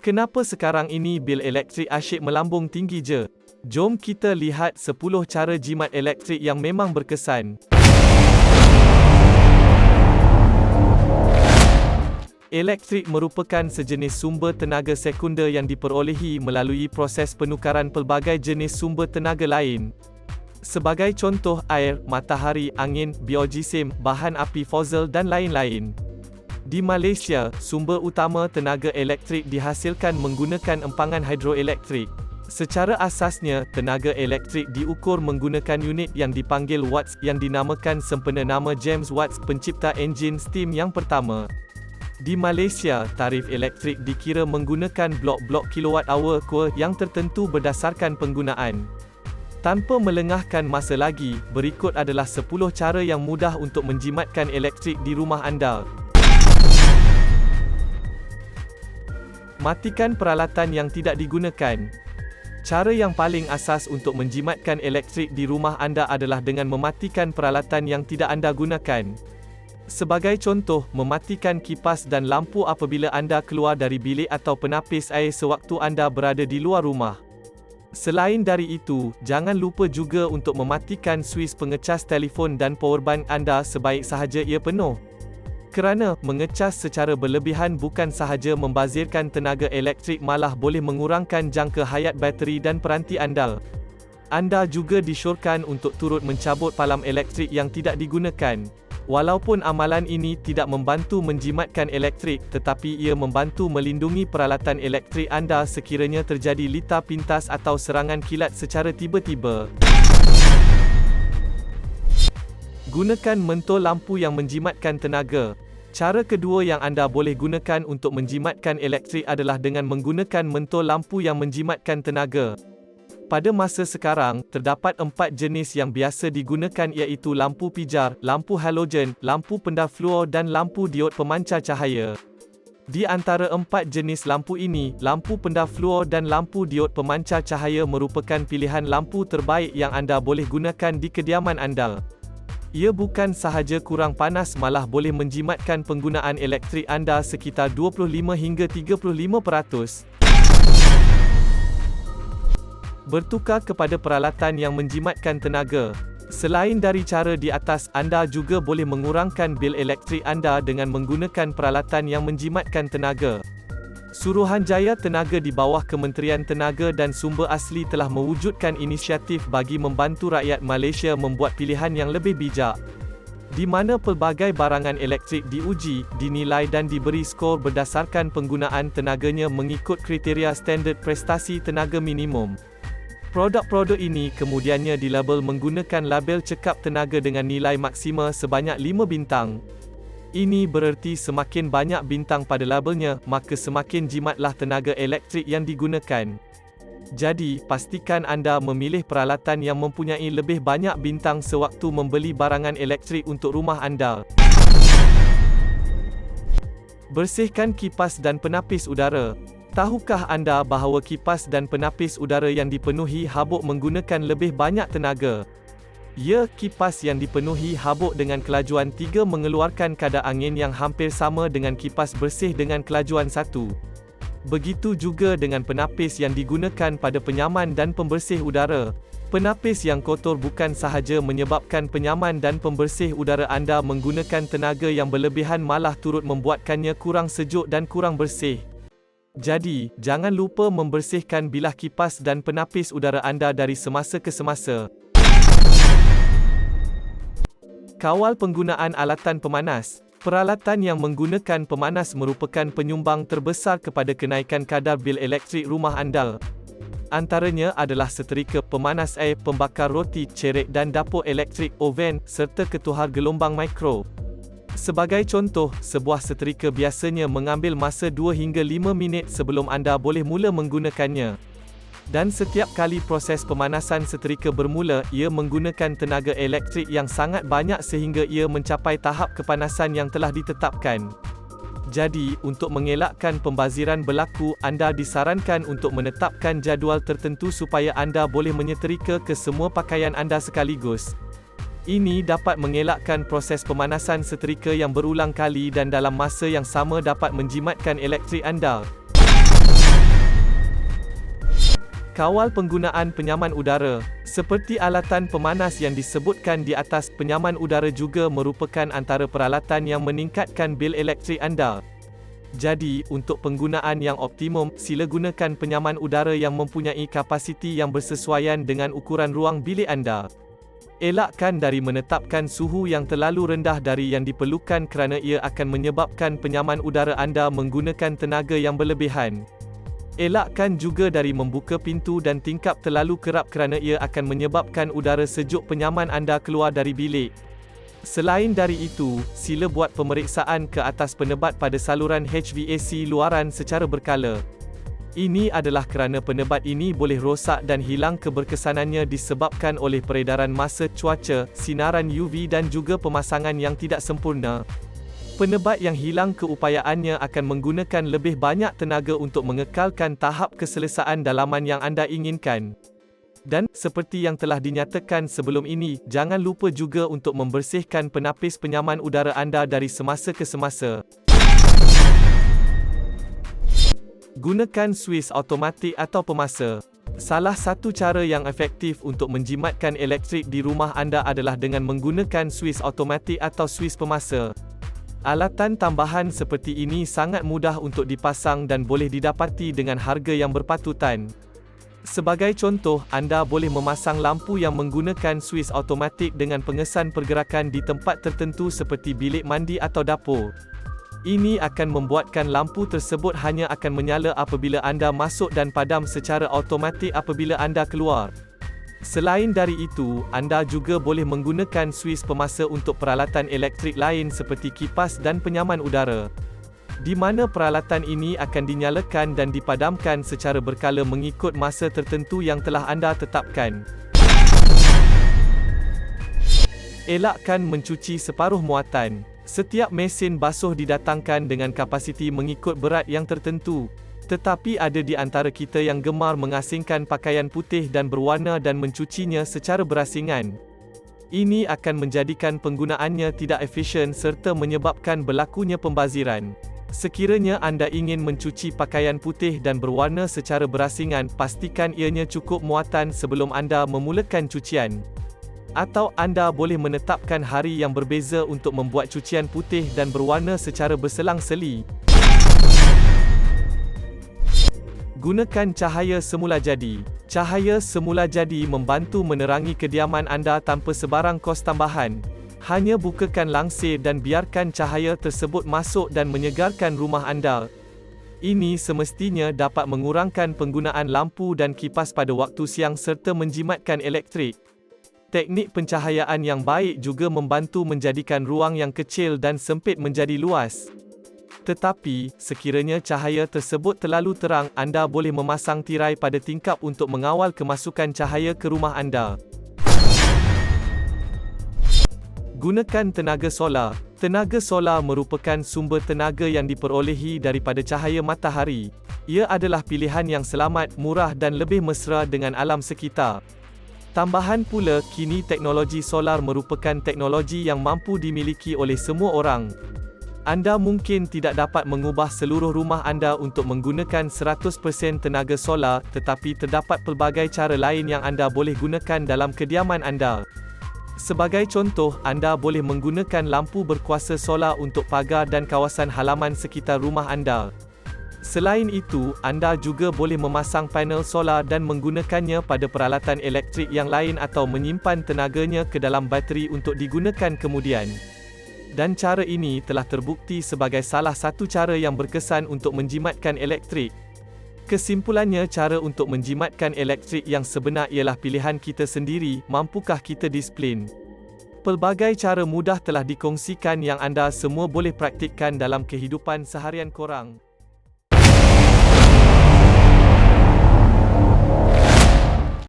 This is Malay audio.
Kenapa sekarang ini bil elektrik asyik melambung tinggi je? Jom kita lihat 10 cara jimat elektrik yang memang berkesan. Elektrik merupakan sejenis sumber tenaga sekunder yang diperolehi melalui proses penukaran pelbagai jenis sumber tenaga lain. Sebagai contoh, air, matahari, angin, biogeosim, bahan api fossil dan lain-lain. Di Malaysia, sumber utama tenaga elektrik dihasilkan menggunakan empangan hidroelektrik. Secara asasnya, tenaga elektrik diukur menggunakan unit yang dipanggil watts yang dinamakan sempena nama James Watt, pencipta enjin steam yang pertama. Di Malaysia, tarif elektrik dikira menggunakan blok-blok kilowatt-hour yang tertentu berdasarkan penggunaan. Tanpa melengahkan masa lagi, berikut adalah 10 cara yang mudah untuk menjimatkan elektrik di rumah anda. Matikan peralatan yang tidak digunakan. Cara yang paling asas untuk menjimatkan elektrik di rumah anda adalah dengan mematikan peralatan yang tidak anda gunakan. Sebagai contoh, mematikan kipas dan lampu apabila anda keluar dari bilik atau penapis air sewaktu anda berada di luar rumah. Selain dari itu, jangan lupa juga untuk mematikan suis pengecas telefon dan powerbank anda sebaik sahaja ia penuh. Kerana, mengecas secara berlebihan bukan sahaja membazirkan tenaga elektrik, malah boleh mengurangkan jangka hayat bateri dan peranti anda. Anda juga disyorkan untuk turut mencabut palam elektrik yang tidak digunakan. Walaupun amalan ini tidak membantu menjimatkan elektrik, tetapi ia membantu melindungi peralatan elektrik anda sekiranya terjadi litar pintas atau serangan kilat secara tiba-tiba. Gunakan mentol lampu yang menjimatkan tenaga. Cara kedua yang anda boleh gunakan untuk menjimatkan elektrik adalah dengan menggunakan mentol lampu yang menjimatkan tenaga. Pada masa sekarang, terdapat 4 jenis yang biasa digunakan iaitu lampu pijar, lampu halogen, lampu pendar fluor dan lampu diod pemancar cahaya. Di antara 4 jenis lampu ini, lampu pendar fluor dan lampu diod pemancar cahaya merupakan pilihan lampu terbaik yang anda boleh gunakan di kediaman anda. Ia bukan sahaja kurang panas, malah boleh menjimatkan penggunaan elektrik anda sekitar 25 hingga 35%. Bertukar kepada peralatan yang menjimatkan tenaga. Selain dari cara di atas, anda juga boleh mengurangkan bil elektrik anda dengan menggunakan peralatan yang menjimatkan tenaga. Suruhanjaya Tenaga di bawah Kementerian Tenaga dan Sumber Asli telah mewujudkan inisiatif bagi membantu rakyat Malaysia membuat pilihan yang lebih bijak, di mana pelbagai barangan elektrik diuji, dinilai dan diberi skor berdasarkan penggunaan tenaganya mengikut kriteria standard prestasi tenaga minimum. Produk-produk ini kemudiannya dilabel menggunakan label cekap tenaga dengan nilai maksima sebanyak 5 bintang. Ini bererti semakin banyak bintang pada labelnya, maka semakin jimatlah tenaga elektrik yang digunakan. Jadi, pastikan anda memilih peralatan yang mempunyai lebih banyak bintang sewaktu membeli barangan elektrik untuk rumah anda. Bersihkan kipas dan penapis udara. Tahukah anda bahawa kipas dan penapis udara yang dipenuhi habuk menggunakan lebih banyak tenaga? Ya, kipas yang dipenuhi habuk dengan kelajuan 3 mengeluarkan kadar angin yang hampir sama dengan kipas bersih dengan kelajuan 1. Begitu juga dengan penapis yang digunakan pada penyaman dan pembersih udara. Penapis yang kotor bukan sahaja menyebabkan penyaman dan pembersih udara anda menggunakan tenaga yang berlebihan, malah turut membuatkannya kurang sejuk dan kurang bersih. Jadi, jangan lupa membersihkan bilah kipas dan penapis udara anda dari semasa ke semasa. Kawal penggunaan alatan pemanas. Peralatan yang menggunakan pemanas merupakan penyumbang terbesar kepada kenaikan kadar bil elektrik rumah anda. Antaranya adalah seterika, pemanas air, pembakar roti, cerek dan dapur elektrik, oven, serta ketuhar gelombang mikro. Sebagai contoh, sebuah seterika biasanya mengambil masa 2 hingga 5 minit sebelum anda boleh mula menggunakannya. Dan setiap kali proses pemanasan seterika bermula, ia menggunakan tenaga elektrik yang sangat banyak sehingga ia mencapai tahap kepanasan yang telah ditetapkan. Jadi, untuk mengelakkan pembaziran berlaku, anda disarankan untuk menetapkan jadual tertentu supaya anda boleh menyeterika ke semua pakaian anda sekaligus. Ini dapat mengelakkan proses pemanasan seterika yang berulang kali dan dalam masa yang sama dapat menjimatkan elektrik anda. Kawal penggunaan penyaman udara. Seperti alatan pemanas yang disebutkan di atas, penyaman udara juga merupakan antara peralatan yang meningkatkan bil elektrik anda. Jadi, untuk penggunaan yang optimum, sila gunakan penyaman udara yang mempunyai kapasiti yang bersesuaian dengan ukuran ruang bilik anda. Elakkan dari menetapkan suhu yang terlalu rendah dari yang diperlukan kerana ia akan menyebabkan penyaman udara anda menggunakan tenaga yang berlebihan. Elakkan juga dari membuka pintu dan tingkap terlalu kerap kerana ia akan menyebabkan udara sejuk penyaman anda keluar dari bilik. Selain dari itu, sila buat pemeriksaan ke atas penebat pada saluran HVAC luaran secara berkala. Ini adalah kerana penebat ini boleh rosak dan hilang keberkesanannya disebabkan oleh peredaran massa cuaca, sinaran UV dan juga pemasangan yang tidak sempurna. Penebat yang hilang keupayaannya akan menggunakan lebih banyak tenaga untuk mengekalkan tahap keselesaan dalaman yang anda inginkan. Dan, seperti yang telah dinyatakan sebelum ini, jangan lupa juga untuk membersihkan penapis penyaman udara anda dari semasa ke semasa. Gunakan suis automatik atau pemasa. Salah satu cara yang efektif untuk menjimatkan elektrik di rumah anda adalah dengan menggunakan suis automatik atau suis pemasa. Alatan tambahan seperti ini sangat mudah untuk dipasang dan boleh didapati dengan harga yang berpatutan. Sebagai contoh, anda boleh memasang lampu yang menggunakan suis automatik dengan pengesan pergerakan di tempat tertentu seperti bilik mandi atau dapur. Ini akan membuatkan lampu tersebut hanya akan menyala apabila anda masuk dan padam secara automatik apabila anda keluar. Selain dari itu, anda juga boleh menggunakan suis pemasa untuk peralatan elektrik lain seperti kipas dan penyaman udara, di mana peralatan ini akan dinyalakan dan dipadamkan secara berkala mengikut masa tertentu yang telah anda tetapkan. Elakkan mencuci separuh muatan. Setiap mesin basuh didatangkan dengan kapasiti mengikut berat yang tertentu. Tetapi ada di antara kita yang gemar mengasingkan pakaian putih dan berwarna dan mencucinya secara berasingan. Ini akan menjadikan penggunaannya tidak efisien serta menyebabkan berlakunya pembaziran. Sekiranya anda ingin mencuci pakaian putih dan berwarna secara berasingan, pastikan ianya cukup muatan sebelum anda memulakan cucian. Atau anda boleh menetapkan hari yang berbeza untuk membuat cucian putih dan berwarna secara berselang-seli. Gunakan cahaya semula jadi. Cahaya semula jadi membantu menerangi kediaman anda tanpa sebarang kos tambahan. Hanya bukakan langsir dan biarkan cahaya tersebut masuk dan menyegarkan rumah anda. Ini semestinya dapat mengurangkan penggunaan lampu dan kipas pada waktu siang serta menjimatkan elektrik. Teknik pencahayaan yang baik juga membantu menjadikan ruang yang kecil dan sempit menjadi luas. Tetapi, sekiranya cahaya tersebut terlalu terang, anda boleh memasang tirai pada tingkap untuk mengawal kemasukan cahaya ke rumah anda. Gunakan tenaga solar. Tenaga solar merupakan sumber tenaga yang diperolehi daripada cahaya matahari. Ia adalah pilihan yang selamat, murah dan lebih mesra dengan alam sekitar. Tambahan pula, kini teknologi solar merupakan teknologi yang mampu dimiliki oleh semua orang. Anda mungkin tidak dapat mengubah seluruh rumah anda untuk menggunakan 100% tenaga solar, tetapi terdapat pelbagai cara lain yang anda boleh gunakan dalam kediaman anda. Sebagai contoh, anda boleh menggunakan lampu berkuasa solar untuk pagar dan kawasan halaman sekitar rumah anda. Selain itu, anda juga boleh memasang panel solar dan menggunakannya pada peralatan elektrik yang lain atau menyimpan tenaganya ke dalam bateri untuk digunakan kemudian. Dan cara ini telah terbukti sebagai salah satu cara yang berkesan untuk menjimatkan elektrik. Kesimpulannya, cara untuk menjimatkan elektrik yang sebenar ialah pilihan kita sendiri. Mampukah kita disiplin? Pelbagai cara mudah telah dikongsikan yang anda semua boleh praktikkan dalam kehidupan seharian korang.